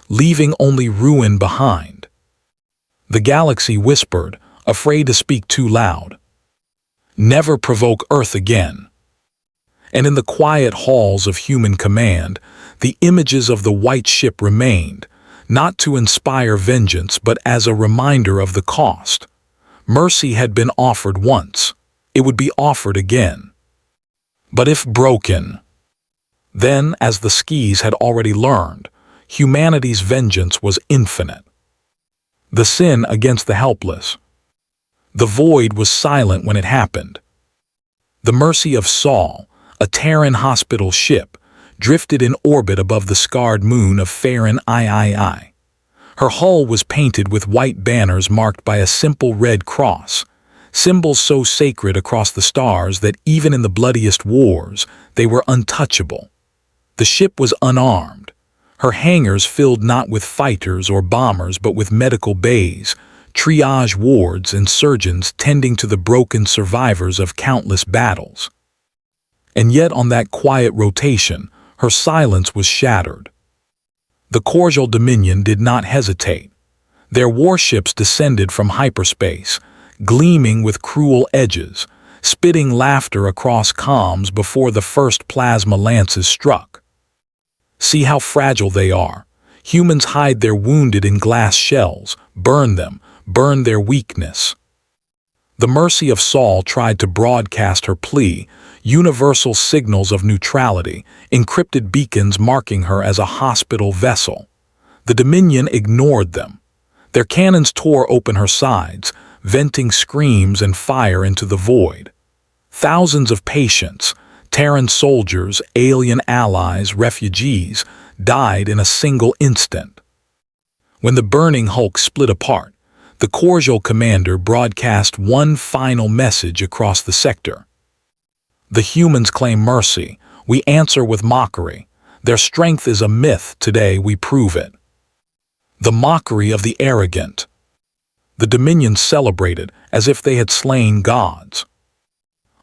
leaving only ruin behind. The galaxy whispered, afraid to speak too loud. Never provoke Earth again. And in the quiet halls of human command, the images of the white ship remained, not to inspire vengeance but as a reminder of the cost. Mercy had been offered once. It would be offered again. But if broken, then, as the Skis had already learned, humanity's vengeance was infinite. The sin against the helpless. The void was silent when it happened. The mercy of Sol, a Terran hospital ship, drifted in orbit above the scarred moon of Farron III. Her hull was painted with white banners marked by a simple red cross, symbols so sacred across the stars that even in the bloodiest wars, they were untouchable. The ship was unarmed, her hangars filled not with fighters or bombers but with medical bays, triage wards and surgeons tending to the broken survivors of countless battles. And yet on that quiet rotation, her silence was shattered. The cordial Dominion did not hesitate. Their warships descended from hyperspace, gleaming with cruel edges, spitting laughter across comms before the first plasma lances struck. See how fragile they are. Humans hide their wounded in glass shells, burn them, burn their weakness. The mercy of Sol tried to broadcast her plea, universal signals of neutrality, encrypted beacons marking her as a hospital vessel. The Dominion ignored them. Their cannons tore open her sides, venting screams and fire into the void. Thousands of patients, Terran soldiers, alien allies, refugees, died in a single instant. When the burning hulk split apart, the cordial commander broadcast one final message across the sector. The humans claim mercy. We answer with mockery. Their strength is a myth. Today we prove it. The mockery of the arrogant. The Dominion celebrated as if they had slain gods.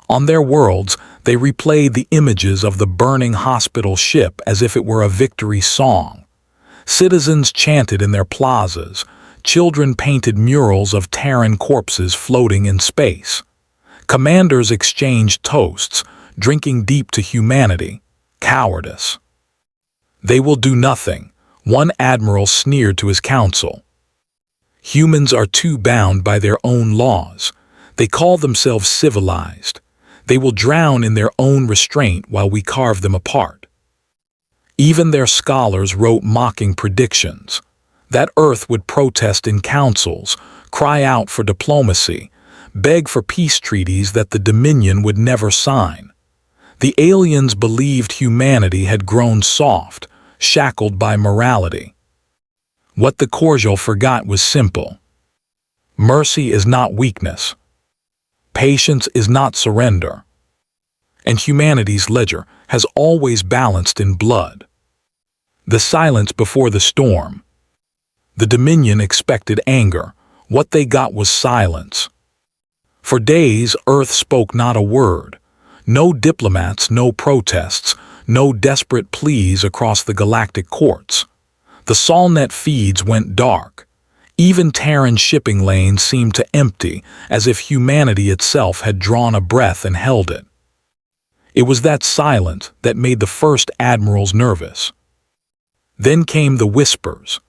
On their worlds, they replayed the images of the burning hospital ship as if it were a victory song. Citizens chanted in their plazas. Children painted murals of Terran corpses floating in space. Commanders exchanged toasts, drinking deep to humanity, cowardice. They will do nothing, one admiral sneered to his council. Humans are too bound by their own laws. They call themselves civilized. They will drown in their own restraint while we carve them apart. Even their scholars wrote mocking predictions. That Earth would protest in councils, cry out for diplomacy, beg for peace treaties that the Dominion would never sign. The aliens believed humanity had grown soft, shackled by morality. What the cordial forgot was simple. Mercy is not weakness. Patience is not surrender. And humanity's ledger has always balanced in blood. The silence before the storm. The Dominion expected anger. What they got was silence. For days, Earth spoke not a word. No diplomats, no protests, no desperate pleas across the galactic courts. The Solnet feeds went dark. Even Terran shipping lanes seemed to empty, as if humanity itself had drawn a breath and held it. It was that silence that made the first admirals nervous. Then came the whispers.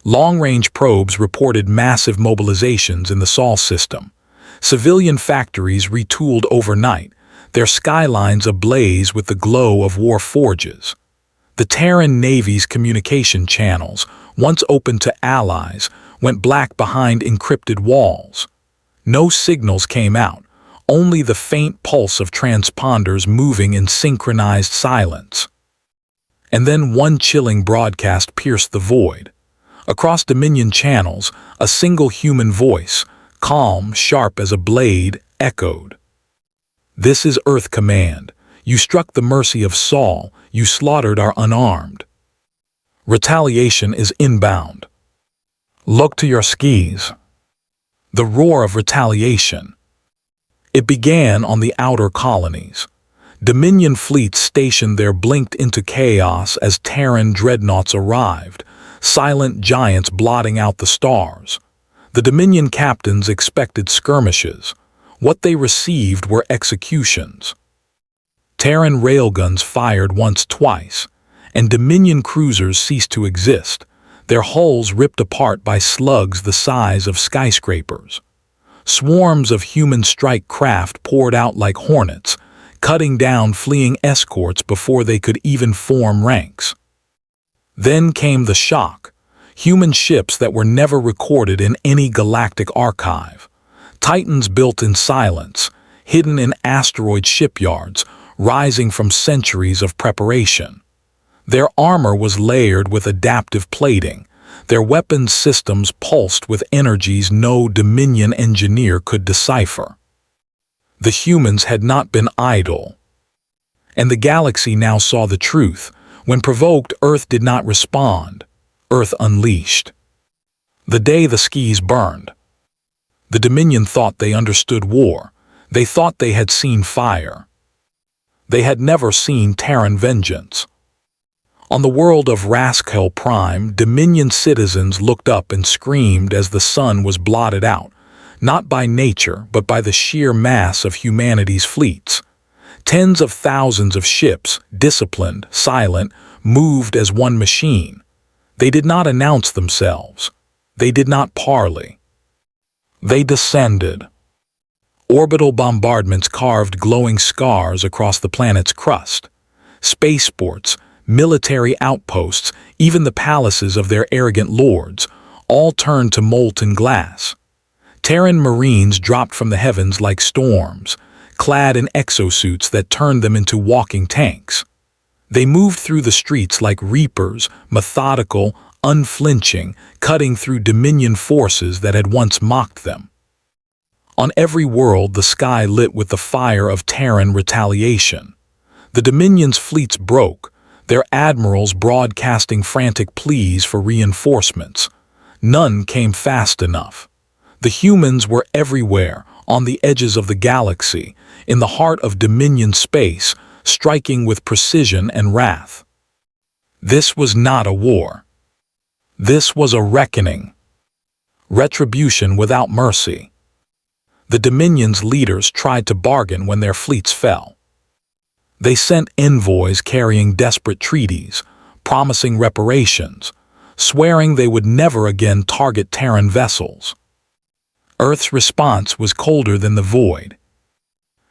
Long-range probes reported massive mobilizations in the Sol system. Civilian factories retooled overnight, their skylines ablaze with the glow of war forges. The Terran Navy's communication channels, once open to allies, went black behind encrypted walls. No signals came out, only the faint pulse of transponders moving in synchronized silence. And then one chilling broadcast pierced the void. Across Dominion channels, a single human voice, calm, sharp as a blade, echoed. This is Earth Command. You struck the mercy of Sol. You slaughtered our unarmed. Retaliation is inbound. Look to your skis. The roar of retaliation. It began on the outer colonies. Dominion fleets stationed there blinked into chaos as Terran dreadnoughts arrived, silent giants blotting out the stars. The Dominion captains expected skirmishes. What they received were executions. Terran railguns fired once twice, and Dominion cruisers ceased to exist, their hulls ripped apart by slugs the size of skyscrapers. Swarms of human strike craft poured out like hornets, cutting down fleeing escorts before they could even form ranks. Then came the shock. Human ships that were never recorded in any galactic archive. Titans built in silence, hidden in asteroid shipyards, rising from centuries of preparation. Their armor was layered with adaptive plating. Their weapons systems pulsed with energies no Dominion engineer could decipher. The humans had not been idle. And the galaxy now saw the truth. When provoked, Earth did not respond. Earth unleashed. The day the skis burned. The Dominion thought they understood war. They thought they had seen fire. They had never seen Terran vengeance. On the world of Raskel Prime, Dominion citizens looked up and screamed as the sun was blotted out, not by nature but by the sheer mass of humanity's fleets. Tens of thousands of ships, disciplined, silent, moved as one machine. They did not announce themselves. They did not parley. They descended. Orbital bombardments carved glowing scars across the planet's crust. Spaceports, military outposts, even the palaces of their arrogant lords, all turned to molten glass. Terran marines dropped from the heavens like storms, clad in exosuits that turned them into walking tanks. They moved through the streets like reapers, methodical, unflinching, cutting through Dominion forces that had once mocked them. On every world, the sky lit with the fire of Terran retaliation. The Dominion's fleets broke, their admirals broadcasting frantic pleas for reinforcements. None came fast enough. The humans were everywhere, on the edges of the galaxy, in the heart of Dominion space, striking with precision and wrath. This was not a war. This was a reckoning. Retribution without mercy. The Dominion's leaders tried to bargain when their fleets fell. They sent envoys carrying desperate treaties, promising reparations, swearing they would never again target Terran vessels. Earth's response was colder than the void.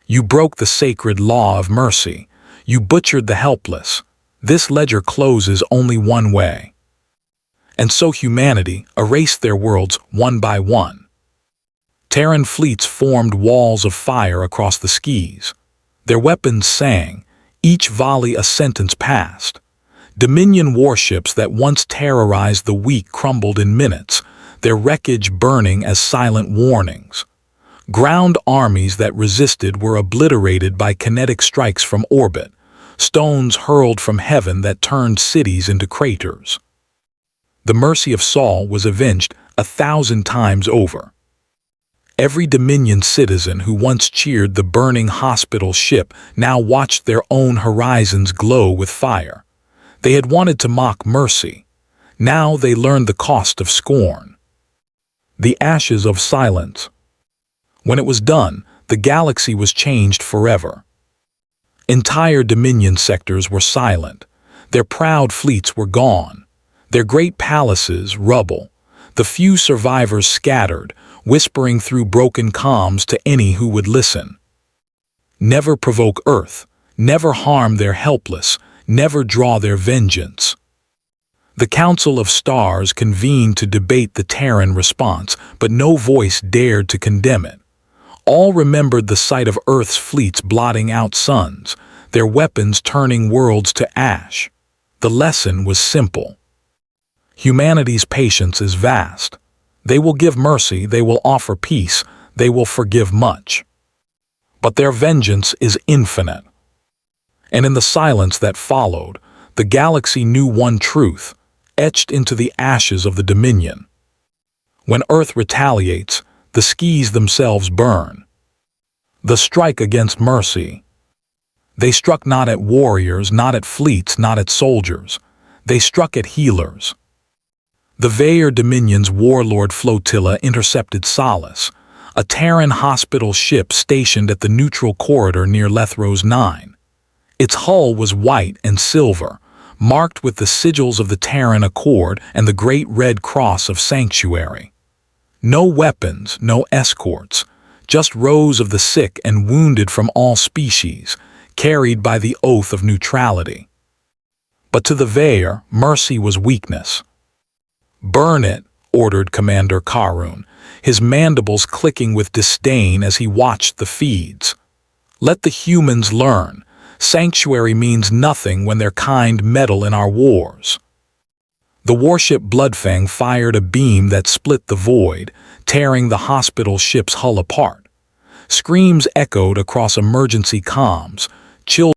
You broke the sacred law of mercy. You butchered the helpless. This ledger closes only one way. And so humanity erased their worlds one by one. Terran fleets formed walls of fire across the skis. Their weapons sang, each volley a sentence passed. Dominion warships that once terrorized the weak crumbled in minutes, their wreckage burning as silent warnings. Ground armies that resisted were obliterated by kinetic strikes from orbit, stones hurled from heaven that turned cities into craters. The mercy of Saul was avenged 1,000 times over. Every Dominion citizen who once cheered the burning hospital ship now watched their own horizons glow with fire. They had wanted to mock mercy. Now they learned the cost of scorn. The ashes of silence. When it was done, the galaxy was changed forever. Entire Dominion sectors were silent. Their proud fleets were gone. Their great palaces rubble. The few survivors scattered, whispering through broken comms to any who would listen. Never provoke Earth, never harm their helpless, never draw their vengeance. The Council of Stars convened to debate the Terran response, but no voice dared to condemn it. All remembered the sight of Earth's fleets blotting out suns, their weapons turning worlds to ash. The lesson was simple. Humanity's patience is vast. They will give mercy, they will offer peace, they will forgive much. But their vengeance is infinite. And in the silence that followed, the galaxy knew one truth, etched into the ashes of the Dominion. When Earth retaliates, the skis themselves burn. The strike against mercy. They struck not at warriors, not at fleets, not at soldiers. They struck at healers. The Vaer Dominion's warlord flotilla intercepted Solace, a Terran hospital ship stationed at the neutral corridor near Lethros 9. Its hull was white and silver, marked with the sigils of the Terran Accord and the Great Red Cross of Sanctuary. No weapons, no escorts, just rows of the sick and wounded from all species, carried by the oath of neutrality. But to the Vaer, mercy was weakness. "Burn it," ordered Commander Karun, his mandibles clicking with disdain as he watched the feeds. "Let the humans learn. Sanctuary means nothing when their kind meddle in our wars." The warship Bloodfang fired a beam that split the void, tearing the hospital ship's hull apart. Screams echoed across emergency comms, children